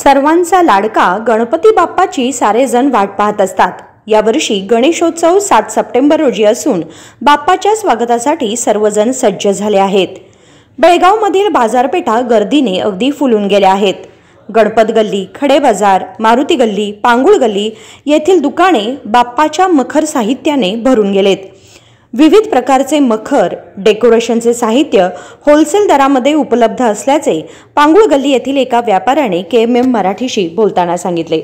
सर्वांचा लाडका गणपती बाप्पाची सारेजण वाट पाहत असतात। यावर्षी गणेशोत्सव 7 सप्टेंबर रोजी असून बाप्पाच्या स्वागतासाठी सर्वजण सज्ज झाले आहेत। बेळगावमधील बाजारपेठा गर्दीने अगदी फुलून गेल्या आहेत। गणपत गल्ली, खडे बाजार, मारुती गल्ली, पांगुळ गल्ली येथील दुकाने बाप्पाच्या मखर साहित्याने भरून गेलेत। विविध प्रकारचे मखर, डेकोरेशनचे साहित्य होलसेल दरामध्ये उपलब्ध असल्याचे पांगुळ गल्ली येथील एका व्यापाऱ्याने KMM मराठीशी बोलताना सांगितले।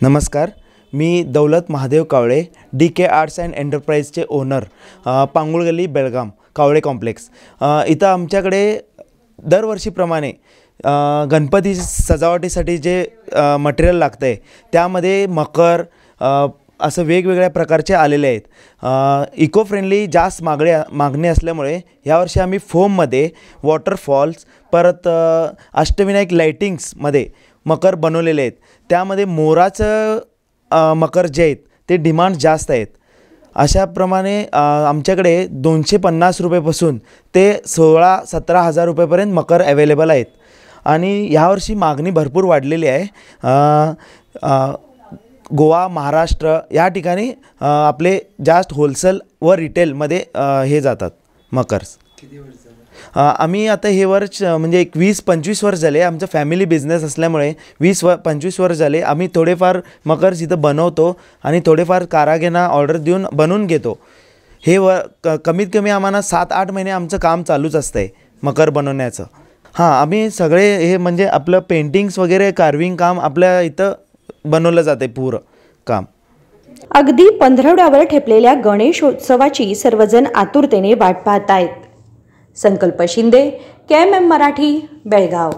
नमस्कार, मी दौलत महादेव कावळे, DK arts and एंटरप्राइजचे owner, Pangul गल्ली बेळगाम कावळे कॉम्प्लेक्स। इथं आमच्याकडे दरवर्षीप्रमाणे गणपती सजावटीसाठी जे मटेरियल लागते त्यामध्ये मकर असं वेगवेगळ्या प्रकारचे आलेले आहेत। इको फ्रेंडली जास्त मागणी असल्यामुळे यावर्षी आम्ही फोममध्ये वॉटरफॉल्स, परत अष्टविनायक लाइटिंग्समध्ये मकर बनवलेले आहेत। त्यामध्ये मोराचं मकर जे आहेत ते डिमांड जास्त आहेत। अशाप्रमाणे आमच्याकडे 250 रुपयापासून ते 16-17 हजार रुपयापर्यंत मकर अवेलेबल आहेत आणि यावर्षी मागणी भरपूर वाढलेली आहे। गोवा, महाराष्ट्र या ठिकाणी आपले जास्त होलसेल व रिटेलमध्ये हे जातात मकर्स। आम्ही आता हे वर्ष म्हणजे एक 20-25 वर्ष झाले, आमचं फॅमिली बिझनेस असल्यामुळे 20-25 वर्ष झाले आम्ही थोडेफार मकर्स इथं बनवतो आणि थोडेफार कारागिरांना ऑर्डर देऊन बनवून घेतो। हे कमीत कमी आम्हाला 7-8 महिने आमचं काम चालूच असतं मकर बनवण्याचं। आम्ही सगळे हे म्हणजे आपलं पेंटिंग्स वगैरे कार्विंग काम आपल्या इथं बनवलं जाते पूर्ण काम। अगदी पंधरवड्यावर ठेपलेल्या गणेशोत्सवाची सर्वजण आतुरतेने वाट पाहत आहेत। संकल्प शिंदे, KMM मराठी, बेळगाव।